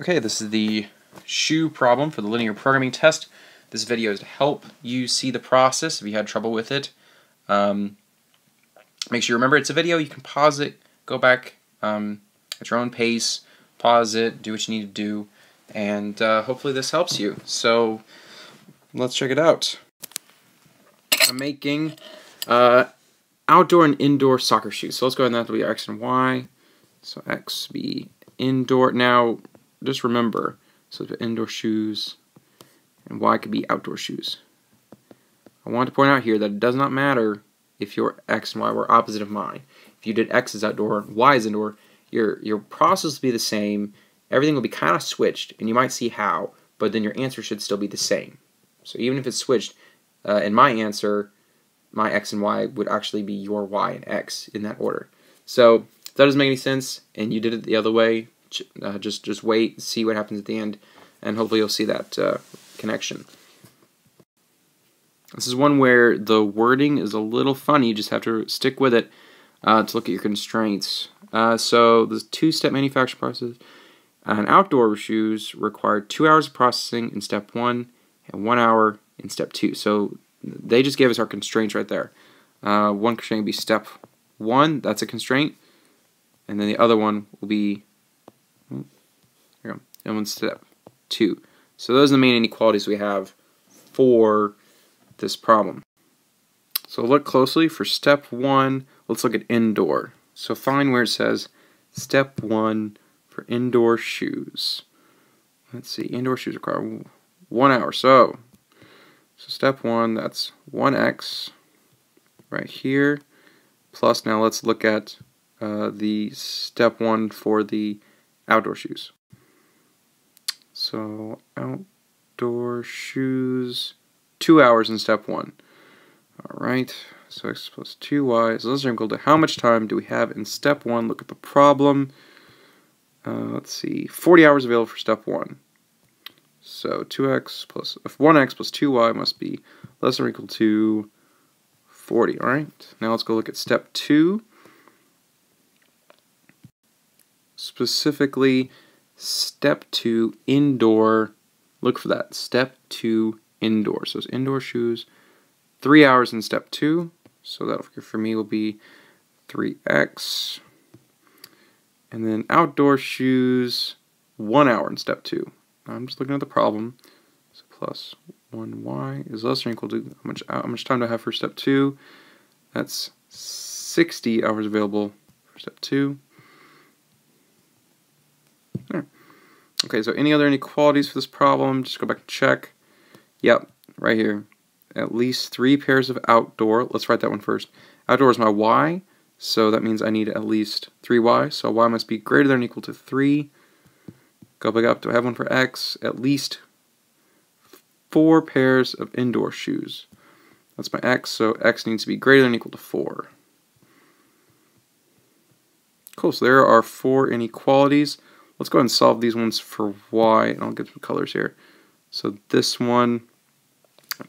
Okay, this is the shoe problem for the linear programming test. This video is to help you see the process if you had trouble with it. Make sure you remember it's a video. You can pause it, go back at your own pace, pause it, do what you need to do, and hopefully this helps you. So let's check it out. I'm making outdoor and indoor soccer shoes. So let's go ahead and that will be X and Y. So X be indoor. Now just remember, so the indoor shoes and Y could be outdoor shoes. I want to point out here that it does not matter if your X and Y were opposite of mine. If you did X is outdoor, Y is indoor, your process will be the same. Everything will be kind of switched, and you might see how, but then your answer should still be the same. So even if it's switched, in my answer, my X and Y would actually be your Y and X in that order. So if that doesn't make any sense, and you did it the other way, just wait, see what happens at the end, and hopefully you'll see that connection. This is one where the wording is a little funny. You just have to stick with it to look at your constraints. So the two-step manufacturing process. An outdoor shoes require 2 hours of processing in step 1 and 1 hour in step 2. So they just gave us our constraints right there. One constraint will be step 1, that's a constraint, and then the other one will be and one step 2. So those are the main inequalities we have for this problem. So look closely for step 1. Let's look at indoor. So find where it says step 1 for indoor shoes. Let's see, indoor shoes require 1 hour. So step 1, that's 1x right here. Plus now let's look at the step 1 for the outdoor shoes. So outdoor shoes, 2 hours in step 1. Alright, so x plus 2y is less than or equal to how much time do we have in step 1? Look at the problem. Let's see, 40 hours available for step 1. So 2x plus 1x plus 2y must be less than or equal to 40. Alright, now let's go look at step 2. Specifically, step 2 indoor. Look for that. Step 2 indoor. So it's indoor shoes, 3 hours in step 2. So that for me will be 3x. And then outdoor shoes, 1 hour in step 2. I'm just looking at the problem. So plus 1y is less than or equal to how much time do I have for step 2? That's 60 hours available for step 2. There. Okay, so any other inequalities for this problem? Just go back and check. Yep, right here. At least 3 pairs of outdoor. Let's write that one first. Outdoor is my y, so that means I need at least 3y. So y must be greater than or equal to 3. Go back up. Do I have one for x? At least 4 pairs of indoor shoes. That's my x, so x needs to be greater than or equal to 4. Cool, so there are 4 inequalities. Let's go ahead and solve these ones for y, and I'll get some colors here. So this one,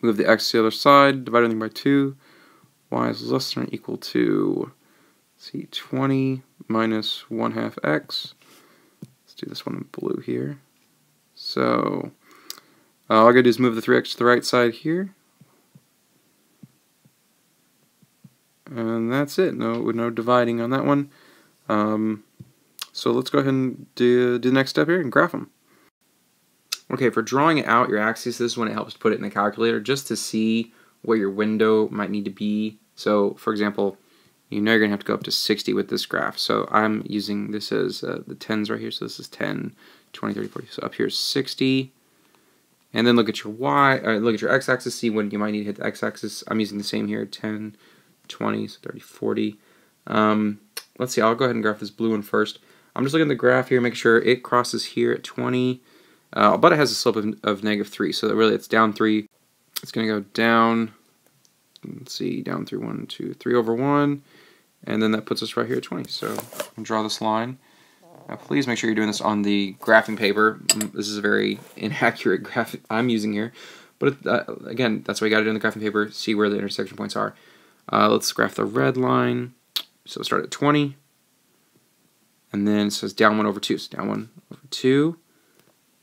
move the x to the other side, divide everything by 2. Y is less than or equal to, let's see, 20 minus 1/2 x. Let's do this one in blue here. So all I gotta do is move the 3x to the right side here. And that's it. No dividing on that one. So let's go ahead and do the next step here and graph them. Okay, for drawing out your axes, this is when it helps to put it in the calculator just to see where your window might need to be. So, for example, you know you're going to have to go up to 60 with this graph. So I'm using this as the 10s right here. So this is 10, 20, 30, 40. So up here is 60. And then look at your y, look at your x-axis, see when you might need to hit the x-axis. I'm using the same here, 10, 20, so 30, 40. Let's see, I'll go ahead and graph this blue one first. I'm just looking at the graph here, make sure it crosses here at 20, but it has a slope of -3, so that really it's down 3. It's going to go down, let's see, down through 1, 2, 3 over 1, and then that puts us right here at 20. So I'll draw this line. Now please make sure you're doing this on the graphing paper. This is a very inaccurate graph I'm using here, but again, that's why you got to do in the graphing paper, see where the intersection points are. Let's graph the red line. So start at 20. And then it says down 1 over 2. So down 1 over 2.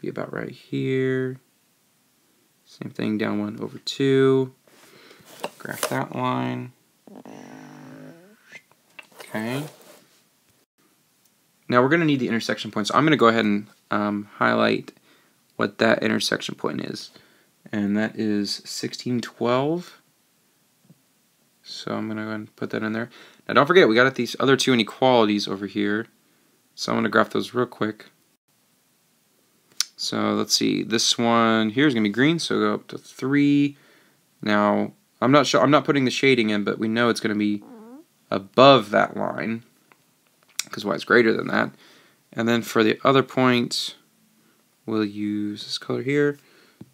be about right here. Same thing, down 1 over 2. Graph that line. Okay. Now we're going to need the intersection point, so I'm going to go ahead and highlight what that intersection point is. And that is 1612. So I'm going to go ahead and put that in there. Now don't forget, we got these other two inequalities over here. So I'm going to graph those real quick. So let's see, this one here is going to be green, so go up to 3. Now, I'm not putting the shading in, but we know it's going to be above that line, because y is greater than that. And then for the other point, we'll use this color here.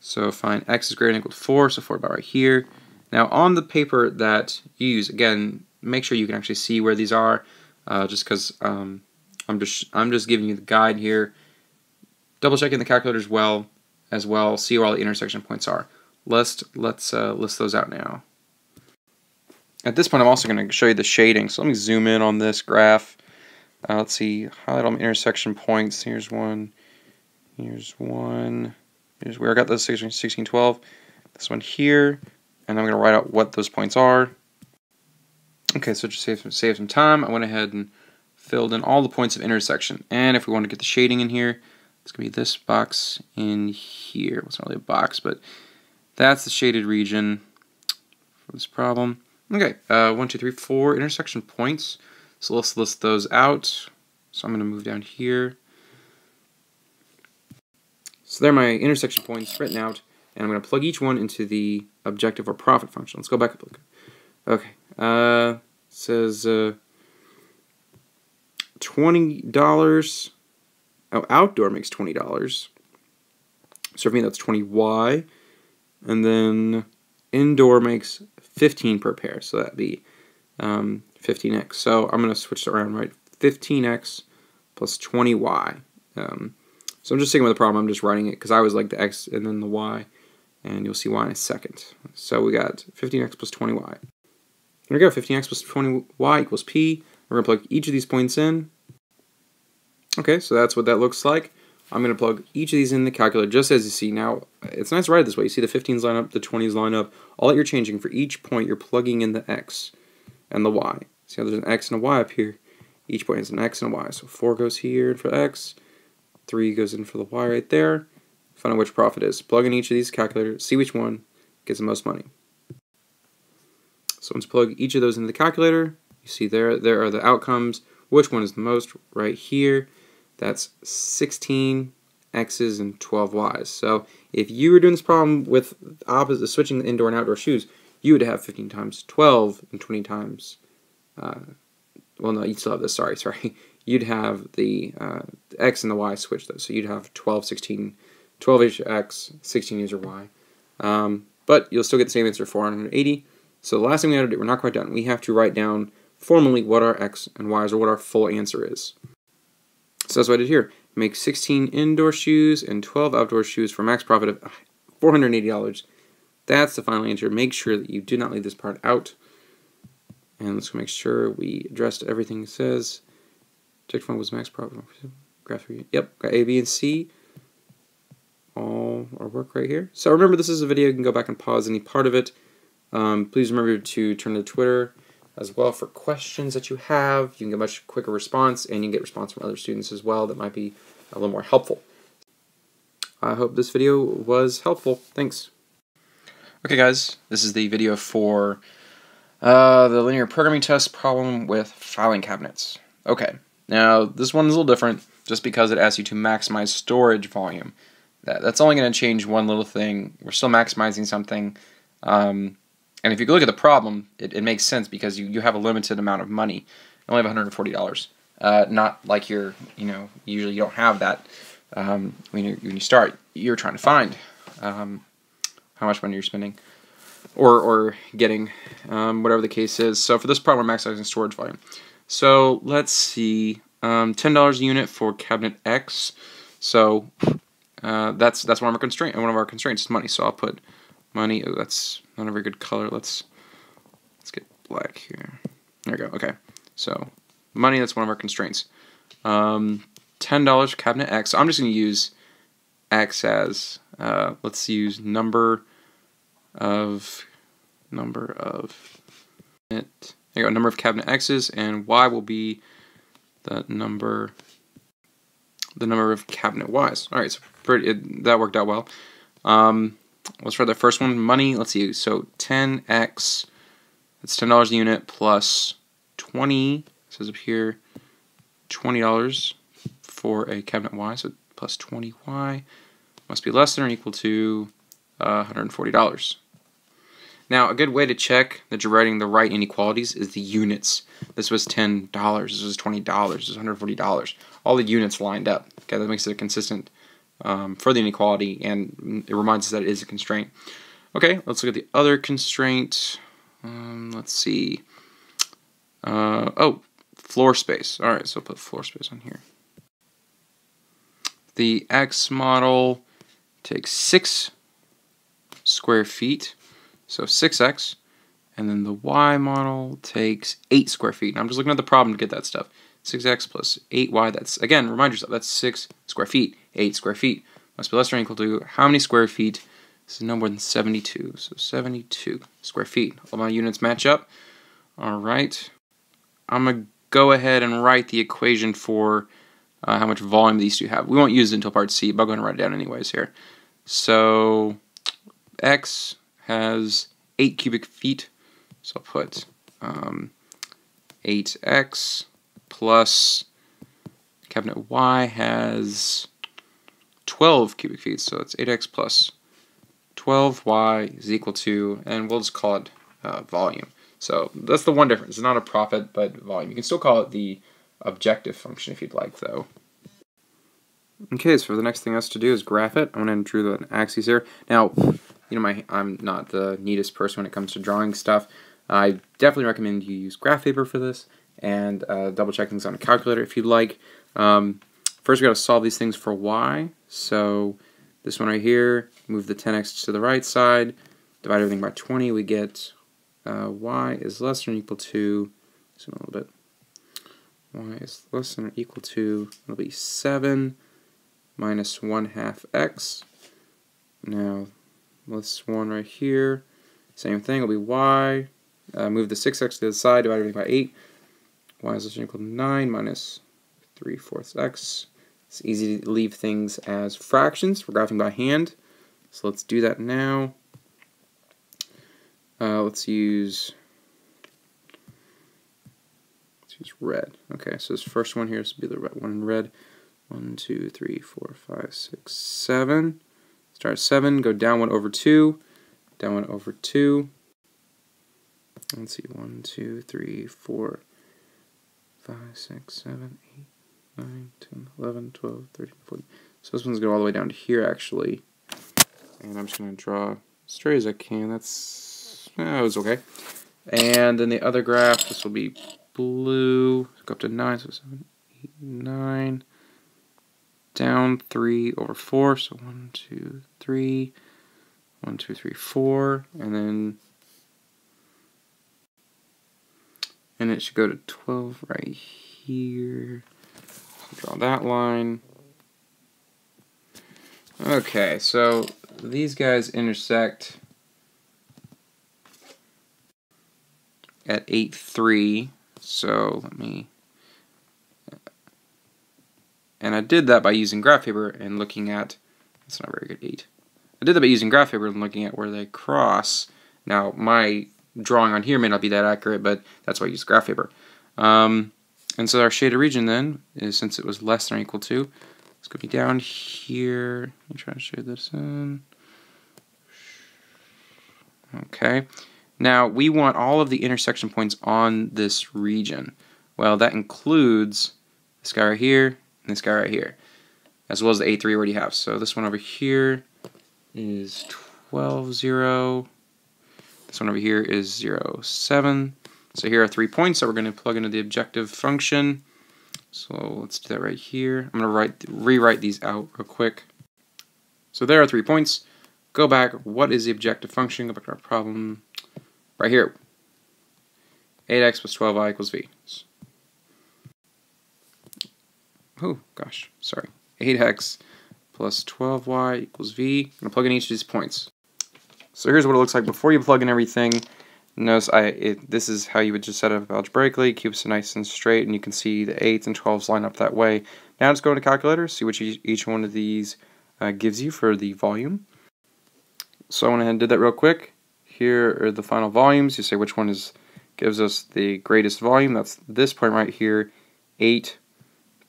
So find x is greater than or equal to 4, so 4 about right here. Now on the paper that you use, again, make sure you can actually see where these are, just because I'm just giving you the guide here. Double checking the calculator as well, see where all the intersection points are. Let's list those out now. At this point, I'm also going to show you the shading. So let me zoom in on this graph. Let's see, highlight all my intersection points. Here's one. Here's one. Here's where I got those 1612. This one here, and I'm going to write out what those points are. Okay, so just save some time, I went ahead and filled in all the points of intersection. And if we want to get the shading in here, it's going to be this box in here. Well, it's not really a box, but that's the shaded region for this problem. Okay, 1, 2, 3, 4 intersection points. So let's list those out. So I'm going to move down here. So there are my intersection points written out, and I'm going to plug each one into the objective or profit function. Let's go back up. Okay, it says $20. Oh, outdoor makes $20. So for me, that's 20y. And then indoor makes 15 per pair, so that'd be 15x. So I'm going to switch it around, right? 15x plus 20y. So I'm just sticking with the problem. I'm just writing it because I always like the x and then the y, and you'll see why in a second. So we got 15x plus 20y. There we go. 15x plus 20y equals p. We're going to plug each of these points in. Okay, so that's what that looks like. I'm going to plug each of these in the calculator just as you see. Now, it's nice to write it this way. You see the 15s line up, the 20s line up. All that you're changing for each point, you're plugging in the x and the y. See how there's an x and a y up here? Each point has an x and a y. So 4 goes here for x, 3 goes in for the y right there. Find out which profit is. Plug in each of these calculators, see which one gets the most money. So once you plug each of those into the calculator, you see there are the outcomes. Which one is the most? Right here. That's 16 x's and 12 y's. So if you were doing this problem with opposite, switching the indoor and outdoor shoes, you would have 15 times 12 and 20 times, well no, you'd still have this, sorry. You'd have the x and the y switched though. So you'd have 12 is your x, 16 is your y. But you'll still get the same answer, 480. So the last thing we have to do, we're not quite done. We have to write down formally what our x and y's or what our full answer is. So that's what I did here. Make 16 indoor shoes and 12 outdoor shoes for a max profit of $480. That's the final answer. Make sure that you do not leave this part out. And let's make sure we addressed everything it says. Objective one was max profit. Graph 3. Yep, got A, B, and C. All our work right here. So remember, this is a video. You can go back and pause any part of it. Please remember to turn to Twitter as well for questions that you have. You can get a much quicker response, and you can get response from other students as well that might be a little more helpful. I hope this video was helpful. Thanks. Okay guys, this is the video for the linear programming test problem with filing cabinets. Okay, now this one is a little different just because it asks you to maximize storage volume. That's only going to change one little thing. We're still maximizing something. And if you look at the problem, it makes sense because you have a limited amount of money. You only have $140. Not like usually you don't have that when you start. You're trying to find how much money you're spending or getting, whatever the case is. So for this problem, we're maximizing storage volume. So let's see, $10 a unit for cabinet X. So that's one of our constraints is money. So I'll put money. Oh, that's not a very good color. Let's get black here. There we go. Okay. So money, that's one of our constraints. $10 for cabinet X. So I'm just going to use x as, let's use number of cabinet x's, and y will be the number of cabinet y's. All right, so that worked out well. Let's try the first one. Money. Let's see. So 10x. That's $10 a unit plus 20. It says up here $20 for a cabinet y. So plus 20y must be less than or equal to $140. Now, a good way to check that you're writing the right inequalities is the units. This was $10, this was $20, this was $140. All the units lined up. Okay, that makes it consistent for the inequality, and it reminds us that it is a constraint. Okay, let's look at the other constraint. Let's see. Oh, floor space. All right, so I'll put floor space on here. The X model takes 6 square feet, so 6x, and then the Y model takes 8 square feet. Now I'm just looking at the problem to get that stuff. 6x plus 8y, that's, again, remind yourself, that's 6 square feet. 8 square feet must be less than or equal to how many square feet? This is no more than 72, so 72 square feet. All my units match up. All right. I'm going to go ahead and write the equation for how much volume these two have. We won't use it until part C, but I'm going to write it down anyways here. So X has 8 cubic feet, so I'll put 8x plus cabinet Y has 12 cubic feet, so it's 8x plus 12y is equal to, and we'll just call it volume. So that's the one difference. It's not a profit, but volume. You can still call it the objective function if you'd like, though. Okay, so the next thing us to do is graph it. I'm going to draw the axes here. Now, you know, I'm not the neatest person when it comes to drawing stuff. I definitely recommend you use graph paper for this, and double check things on a calculator if you'd like. First, we got to solve these things for y. So this one right here, move the 10x to the right side, divide everything by 20. We get y is less than or equal to, zoom a little bit. Y is less than or equal to, it'll be 7 minus 1/2 x. Now, this one right here, same thing, it'll be y. Move the 6x to the side, divide everything by 8. Y is less than or equal to 9 minus 3/4 x. It's easy to leave things as fractions for graphing by hand. So let's do that now. Let's use red. Okay, so this first one here, this will be the red one in red. 1, 2, 3, 4, 5, 6, 7. Start at 7, go down 1 over 2, down 1 over 2. Let's see, 1, 2, 3, 4, 5, 6, 7, 8, 9, 10, 11, 12, 13, 14. So this one's going all the way down to here, actually. And I'm just going to draw as straight as I can. That's, it was okay. And then the other graph, this will be blue. Go up to 9, so 7, 8, 9. Down 3 over 4, so 1, 2, 3. 1, 2, 3, 4. And it should go to 12 right here. Draw that line. Okay, so these guys intersect at 8, 3. So let me, and I did that by using graph paper and looking at, that's not very good, 8. I did that by using graph paper and looking at where they cross. Now my drawing on here may not be that accurate, but that's why I use graph paper. And so our shaded region then is, since it was less than or equal to, it's going to be down here. Let me try to shade this in. Okay. Now we want all of the intersection points on this region. Well, that includes this guy right here and this guy right here, as well as the A3 we already have. So this one over here is 12, 0. This one over here is 0, 7. So here are 3 points that we're going to plug into the objective function. So let's do that right here. I'm going to rewrite these out real quick. So there are 3 points. Go back. What is the objective function? Go back to our problem. Right here. 8x plus 12y equals v. Oh, gosh. Sorry. 8x plus 12y equals v. I'm going to plug in each of these points. So here's what it looks like before you plug in everything. Notice this is how you would just set it up algebraically. Keeps it nice and straight, and you can see the 8s and 12s line up that way. Now just go into calculator, see what each one of these gives you for the volume. So I went ahead and did that real quick. Here are the final volumes. You say which one gives us the greatest volume. That's this point right here, 8,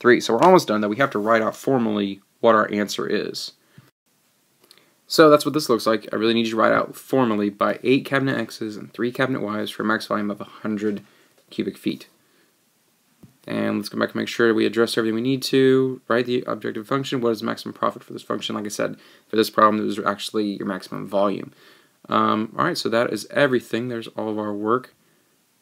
3. So we're almost done, though. We have to write out formally what our answer is. So that's what this looks like. I really need you to write out formally by 8 cabinet X's and 3 cabinet Y's for a max volume of 100 cubic feet. And let's go back and make sure we address everything we need to. Write the objective function. What is the maximum profit for this function? Like I said, for this problem, it was actually your maximum volume. Alright, so that is everything. There's all of our work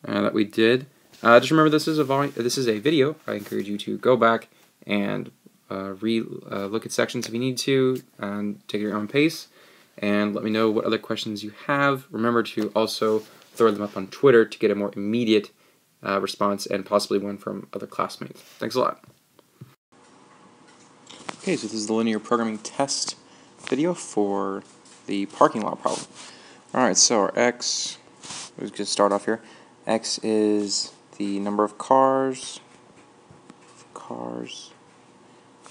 that we did. Just remember, this is a video. I encourage you to go back and look at sections if you need to, and take your own pace, and let me know what other questions you have. Remember to also throw them up on Twitter to get a more immediate response, and possibly one from other classmates. Thanks a lot. Okay, so this is the linear programming test video for the parking lot problem. Alright, so our x, let's just start off here. X is the number of cars,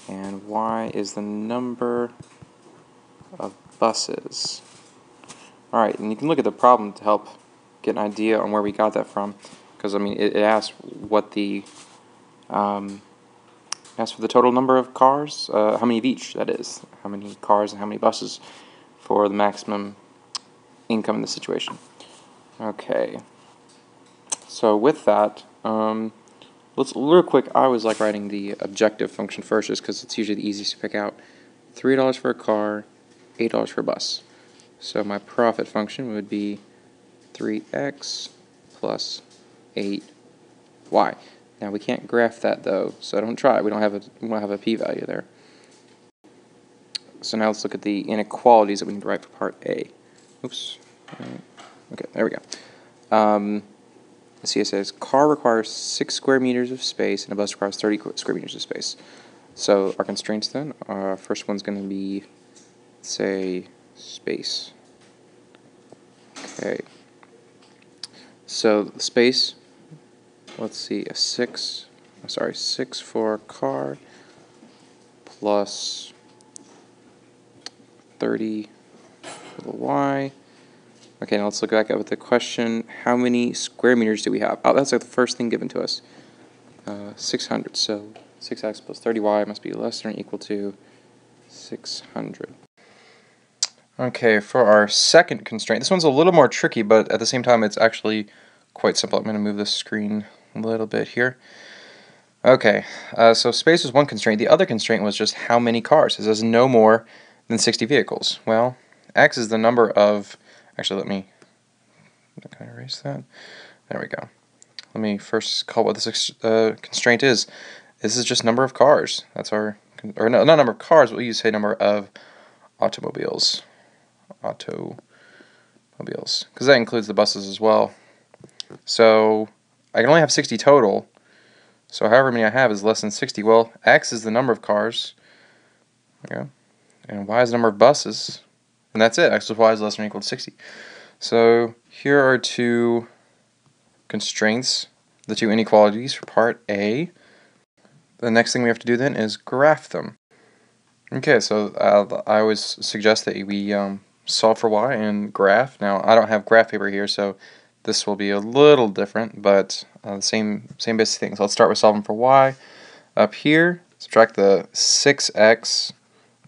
and y is the number of buses. Alright, and you can look at the problem to help get an idea on where we got that from, because I mean it asks what the asks for the total number of cars, how many of each, that is, how many cars and how many buses for the maximum income in the situation. Okay, so with that, let's real quick. I always like writing the objective function first, just because it's usually the easiest to pick out. $3 for a car, $8 for a bus. So my profit function would be 3x plus 8y. Now we can't graph that though, so don't try. We don't have a p-value there. So now let's look at the inequalities that we need to write for part A. Oops. Okay, there we go. Let's see, it says car requires 6 square meters of space and a bus requires 30 square meters of space. So our constraints then, our first one's going to be, say, space. Okay. So space, let's see, 6 for a car plus 30 for the y. Okay, now let's look back at the question. How many square meters do we have? Oh, that's like the first thing given to us. 600. So 6x plus 30y must be less than or equal to 600. Okay, for our second constraint, this one's a little more tricky, but at the same time it's actually quite simple. I'm going to move the screen a little bit here. Okay, so space was one constraint. The other constraint was just how many cars. It says no more than 60 vehicles. Well, x is the number of... Actually, let me erase that. There we go. Let me first call what this constraint is. This is just number of cars. That's our... Or no, not number of cars, but we use say number of automobiles. Because that includes the buses as well. So I can only have 60 total. So however many I have is less than 60. Well, x is the number of cars. There we go. And y is the number of buses. And that's it. X plus y is less than or equal to 60. So here are two constraints, the two inequalities for part A. The next thing we have to do then is graph them. Okay, so I always suggest that we solve for y and graph. Now, I don't have graph paper here, so this will be a little different, but the same basic things. Let's start with solving for y. Up here, subtract the 6x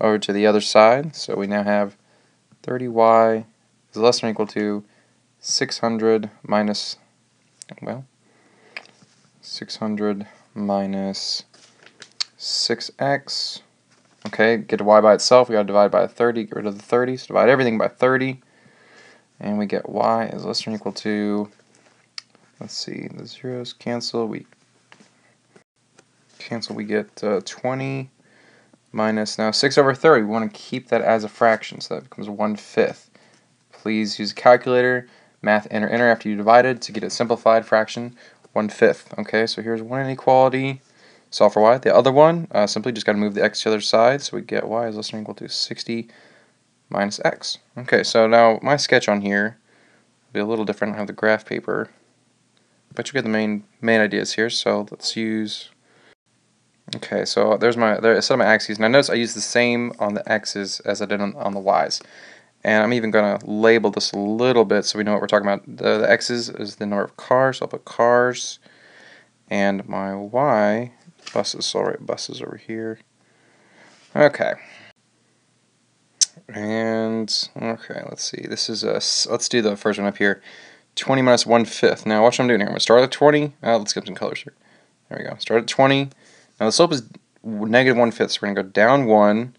over to the other side, so we now have 30y is less than or equal to 600 minus, well, 600 minus 6x. Okay, get to y by itself, we got to divide by 30, get rid of the 30, so divide everything by 30, and we get y is less than or equal to, let's see, the zeros cancel, we get 20 minus, now 6 over 30, we want to keep that as a fraction, so that becomes 1/5. Please use a calculator, math enter after you divided to get a simplified fraction, 1/5. Okay, so here's one inequality, solve for y. The other one, simply just got to move the x to the other side, so we get y is less than or equal to 60 minus x. Okay, so now my sketch on here will be a little different. I have the graph paper, but you get the main ideas here. So let's use. Okay, so there's a set of my axes, and I notice I use the same on the x's as I did on the y's. And I'm even going to label this a little bit so we know what we're talking about. The x's is the number of cars, so I'll put cars. And my y, buses, so I'll write buses over here. Okay. And, okay, let's see. This is let's do the first one up here. 20 minus 1/5. Now watch what I'm doing here. I'm going to start at 20. Let's get some colors here. There we go. Start at 20. Now the slope is negative 1/5, so we're going to go down 1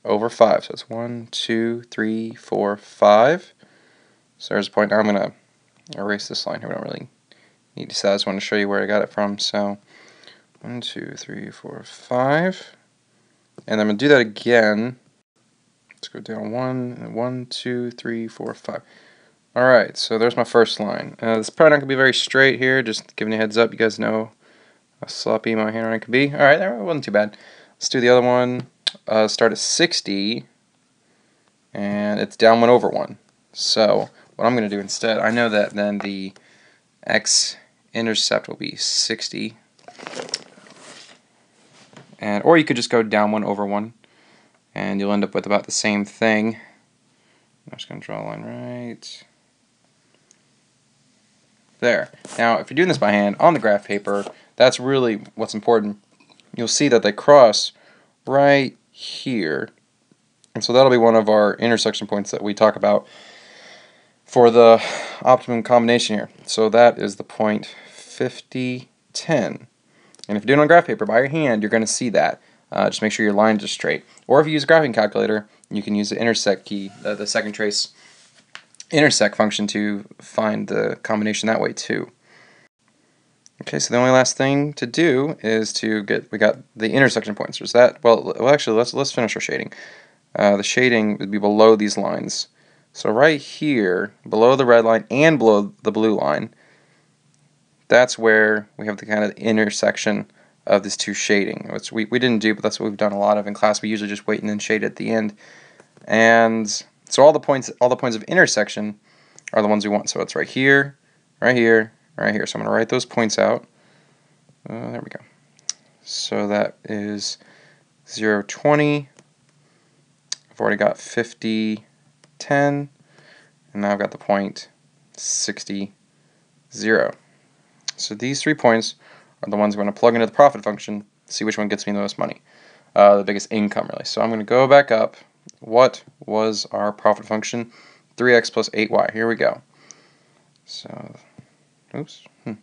over 5. So it's 1, 2, 3, 4, 5. So there's a point. Now I'm going to erase this line here. We don't really need to say that. I just want to show you where I got it from. So 1, 2, 3, 4, 5. And I'm going to do that again. Let's go down 1, 1, 2, 3, 4, 5. Alright, so there's my first line. This is probably not going to be very straight here, just giving you a heads up. You guys know how sloppy my handwriting can be. Alright, that wasn't too bad. Let's do the other one. Start at 60, and it's down 1 over 1. So what I'm going to do instead, I know that then the x-intercept will be 60. Or you could just go down 1 over 1, and you'll end up with about the same thing. I'm just going to draw a line right there. Now, if you're doing this by hand on the graph paper, that's really what's important. You'll see that they cross right here. And so that'll be one of our intersection points that we talk about for the optimum combination here. So that is the point 50, 10. And if you're doing it on graph paper by your hand, you're going to see that. Just make sure your lines are straight. Or if you use a graphing calculator, you can use the intersect key, the second trace intersect function to find the combination that way too. Okay, so the only last thing to do is we got the intersection points. There's that. Well, actually, let's finish our shading. The shading would be below these lines. So right here, below the red line and below the blue line, that's where we have the kind of intersection of these two shading, which we didn't do, but that's what we've done a lot of in class. We usually just wait and then shade at the end. And so all the points of intersection are the ones we want. So it's right here, right here, right here. So I'm going to write those points out. There we go. So that is 0, 20. I've already got 50, 10. And now I've got the point 60, 0. So these 3 points are the ones we're going to plug into the profit function, see which one gets me the most money, the biggest income really. So I'm going to go back up. What was our profit function? 3x plus 8y. Here we go. So, oops. I'm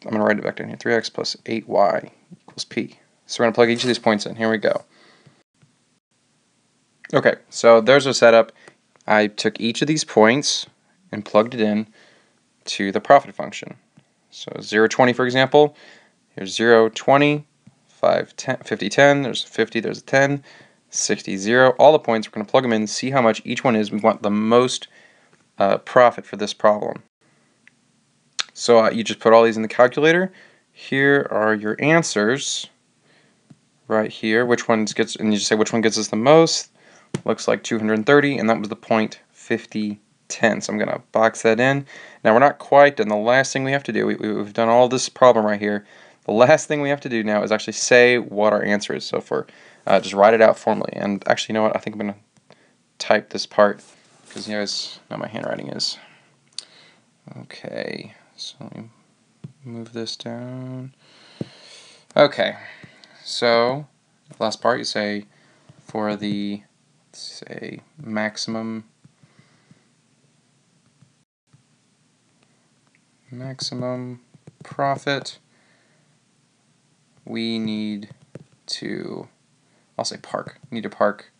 going to write it back down here. 3x plus 8y equals p. So we're going to plug each of these points in. Here we go. Okay, so there's our setup. I took each of these points and plugged it in to the profit function. So 0, 20, for example. Here's 0, 20, 5, 10, 50, 10. There's a 50, there's a 10, 60, 0. All the points, we're going to plug them in, see how much each one is. We want the most profit for this problem. So you just put all these in the calculator. Here are your answers right here. Which ones gets, and you just say which one gets us the most. Looks like 230, and that was the point 50, 10. So I'm going to box that in. Now we're not quite done. The last thing we have to do, we've done all this problem right here. The last thing we have to do now is actually say what our answer is. So for just write it out formally. And actually, you know what? I think I'm going to type this part because you guys know my handwriting is. Okay, so let me move this down. Okay, so the last part you say for the, let's say, maximum profit, we need to, I'll say park. We need to park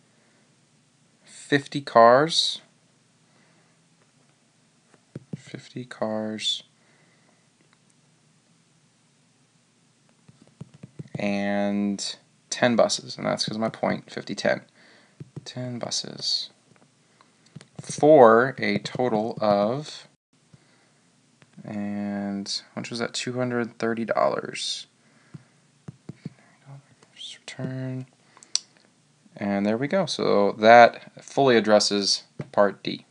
50 cars. 50 cars and 10 buses, and that's because of my point 50, 10. 10 buses for a total of, and how much was that? $230. return. And there we go. So that fully addresses part D.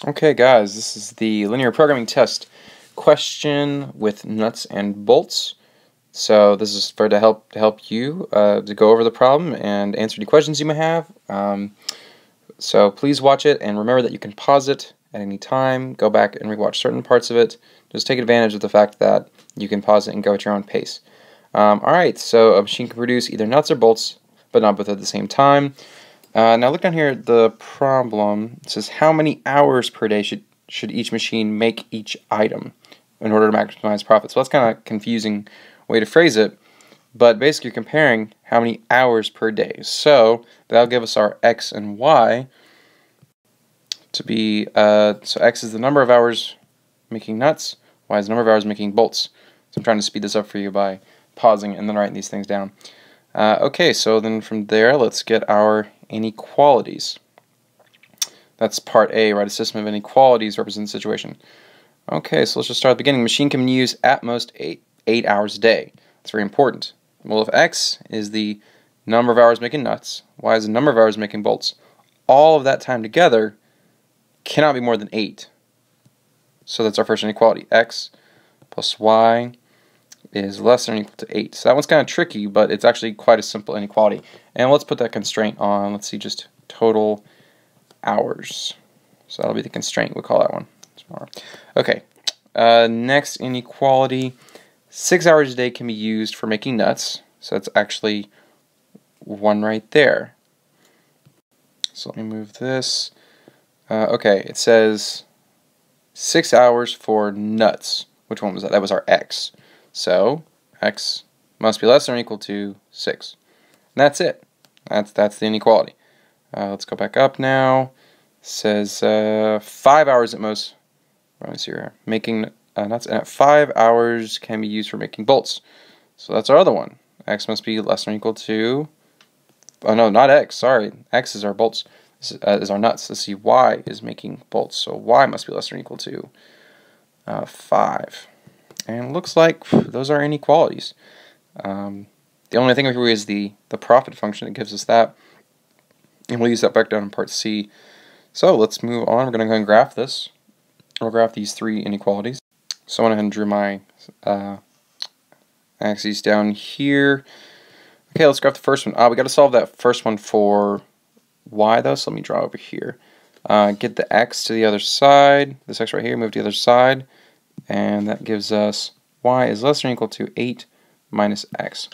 Okay guys, this is the linear programming test question with nuts and bolts. So this is to help you to go over the problem and answer any questions you may have. So please watch it, and remember that you can pause it at any time, go back and rewatch certain parts of it. Just take advantage of the fact that you can pause it and go at your own pace. Alright, so a machine can produce either nuts or bolts, but not both at the same time. Now look down here at the problem. It says how many hours per day should each machine make each item in order to maximize profit. So that's kind of a confusing way to phrase it, but basically you're comparing how many hours per day. So that'll give us our X and Y to be, so X is the number of hours making nuts, Y is the number of hours making bolts. So I'm trying to speed this up for you by pausing and then writing these things down. Okay, so then from there, let's get our inequalities. That's part A, right? A system of inequalities represents the situation. Okay, so let's just start at the beginning. Machine can use at most 8 hours a day. That's very important. Well, if X is the number of hours making nuts, Y is the number of hours making bolts, all of that time together cannot be more than 8. So that's our first inequality. X plus Y is less than or equal to 8. So that one's kind of tricky, but it's actually quite a simple inequality. And let's put that constraint on, let's see, just total hours. So that'll be the constraint, we'll call that one. Okay, next inequality, 6 hours a day can be used for making nuts. So that's actually one right there. So let me move this. Okay, it says 6 hours for nuts. Which one was that? That was our X. So X must be less than or equal to 6. And that's it. That's the inequality. Let's go back up now. It says 5 hours at most. Let me see here. Making nuts, and at 5 hours can be used for making bolts. So that's our other one. X must be less than or equal to. Oh no, not X. Sorry, X is our bolts. This is our nuts. Let's see. Y is making bolts. So Y must be less than or equal to 5. And it looks like those are inequalities. The only thing here is the profit function that gives us that. And we'll use that back down in part C. So let's move on. We're going to go and graph this. We'll graph these 3 inequalities. So I went ahead and drew my axes down here. Okay, let's graph the first one. We got to solve that first one for Y though, so let me draw over here. Get the X to the other side. This X right here, move to the other side. And that gives us Y is less than or equal to 8 minus X.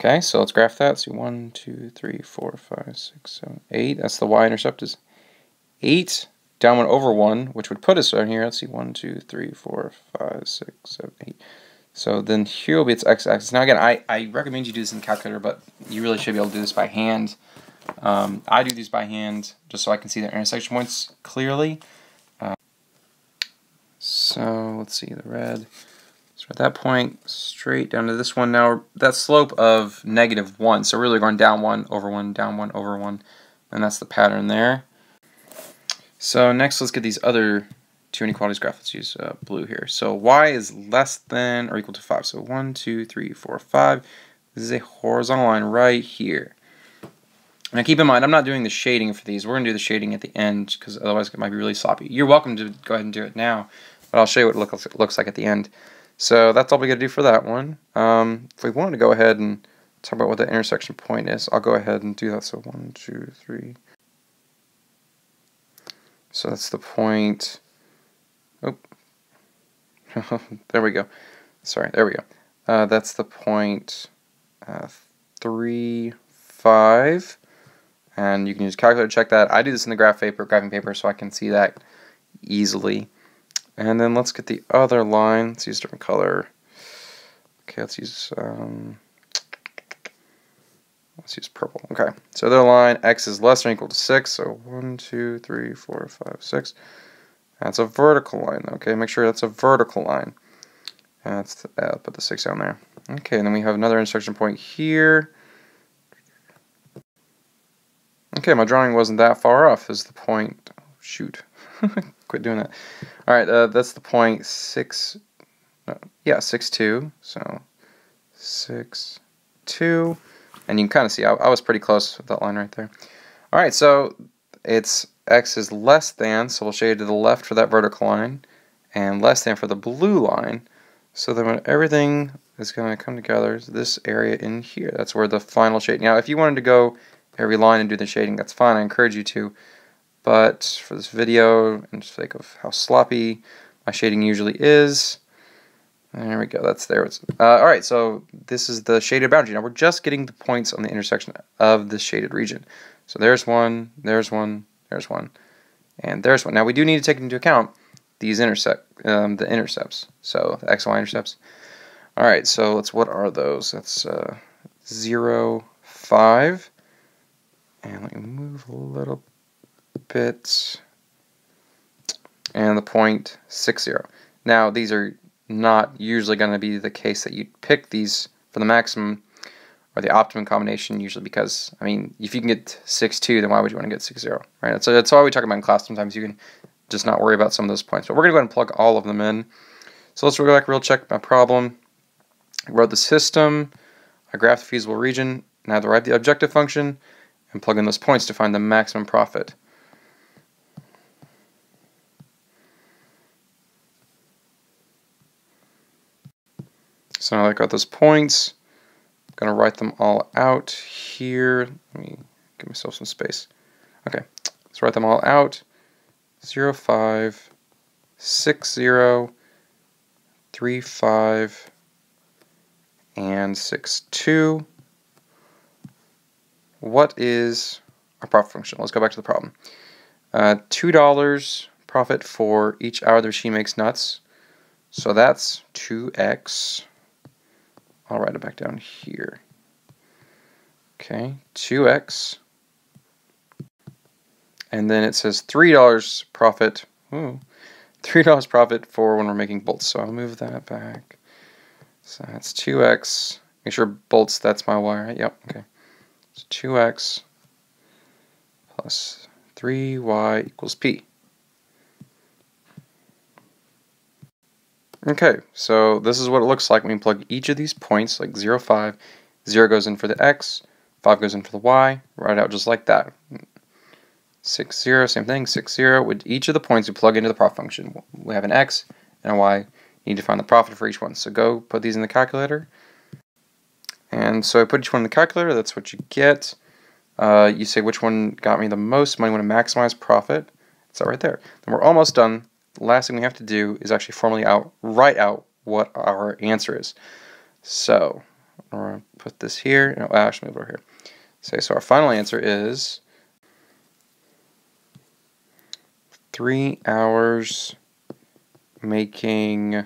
Okay, so let's graph that. Let's see, 1, 2, 3, 4, 5, 6, 7, 8. That's the y-intercept is 8. Down 1 over 1, which would put us down here. Let's see, 1, 2, 3, 4, 5, 6, 7, 8. So then here will be its x-axis. Now again, I recommend you do this in the calculator, but you really should be able to do this by hand. I do these by hand just so I can see the intersection points clearly. So let's see, the red. So at that point, straight down to this one. Now that slope of -1, so we're really going down 1 over 1, down 1 over 1, and that's the pattern there. So next, let's get these other 2 inequalities graph. Let's use blue here. So y is less than or equal to 5. So 1, 2, 3, 4, 5. This is a horizontal line right here. Now keep in mind, I'm not doing the shading for these. We're going to do the shading at the end because otherwise it might be really sloppy. You're welcome to go ahead and do it now, but I'll show you what it looks like at the end. So that's all we got to do for that one. If we wanted to go ahead and talk about what the intersection point is, I'll go ahead and do that. So 1, 2, 3. So that's the point. Oh, there we go. Sorry, there we go. That's the point 3, 5. And you can use a calculator to check that. I do this in the graphing paper so I can see that easily. And then let's get the other line. Let's use a different color. Okay, let's use purple. Okay, so the other line, x is less than or equal to 6. So 1, 2, 3, 4, 5, 6. That's a vertical line. Okay, make sure that's a vertical line. I'll put the 6 down there. Okay, and then we have another intersection point here. Okay, my drawing wasn't that far off, is the point. Oh, shoot. Quit doing that. Alright, that's the point 6, no, yeah, 6, 2. So 6, 2. And you can kind of see I was pretty close with that line right there. Alright, so it's x is less than, so we'll shade to the left for that vertical line, and less than for the blue line. So then when everything is going to come together, is this area in here. That's where the final shade. Now, if you wanted to go every line and do the shading, that's fine. I encourage you to. But for this video, and just for the sake of how sloppy my shading usually is, there we go. That's there. Alright, so this is the shaded boundary. Now, we're just getting the points on the intersection of this shaded region. So there's one, there's one, there's one, and there's one. Now, we do need to take into account these the intercepts. So the x, y intercepts. Alright, so what are those? That's 0, 5. And let me move a little bit. And the point 6, 0. Now, these are not usually going to be the case that you pick these for the maximum or the optimum combination, usually because, I mean, if you can get 6, 2, then why would you want to get 6, 0, right? So that's all we talk about in class. Sometimes you can just not worry about some of those points. But we're going to go ahead and plug all of them in. So let's go back real check my problem. I wrote the system, I graphed the feasible region, and I derive the objective function, and plug in those points to find the maximum profit. So now that I've got those points, I'm going to write them all out here. Let me give myself some space. Okay, let's write them all out. 0, 5, 6, 0, 3, 5, and 6, 2. What is our profit function? Let's go back to the problem. $2 profit for each hour the machine makes nuts. So that's 2x. I'll write it back down here. Okay, 2x. And then it says $3 profit. Ooh, $3 profit for when we're making bolts. So I'll move that back. So that's 2x. Make sure bolts, that's my y, right? Yep, okay. So 2x plus 3y equals p. Okay, so this is what it looks like when we plug each of these points, like 0, 5. 0 goes in for the x, 5 goes in for the y. Write it out just like that. 6, 0, same thing, 6, 0. With each of the points we plug into the profit function. We have an x and a y. You need to find the profit for each one. So go put these in the calculator. And so I put each one in the calculator. That's what you get. You say which one got me the most money, want to maximize profit. It's that right there. Then we're almost done. The last thing we have to do is actually formally write out what our answer is. So we're going to put this here. No, actually move over here. So our final answer is 3 hours making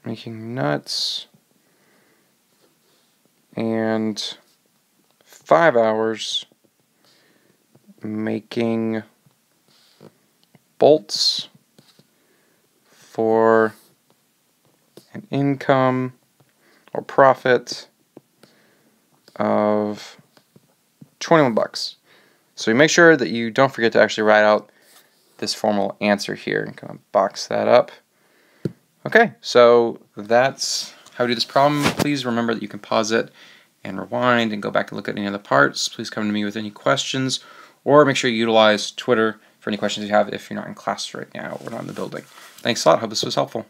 nuts and 5 hours making bolts for an income or profit of 21 bucks. So you make sure that you don't forget to actually write out this formal answer here and kind of box that up. Okay, so that's how we do this problem. Please remember that you can pause it and rewind and go back and look at any other parts. Please come to me with any questions, or make sure you utilize Twitter for any questions you have if you're not in class right now or not in the building. Thanks a lot. Hope this was helpful.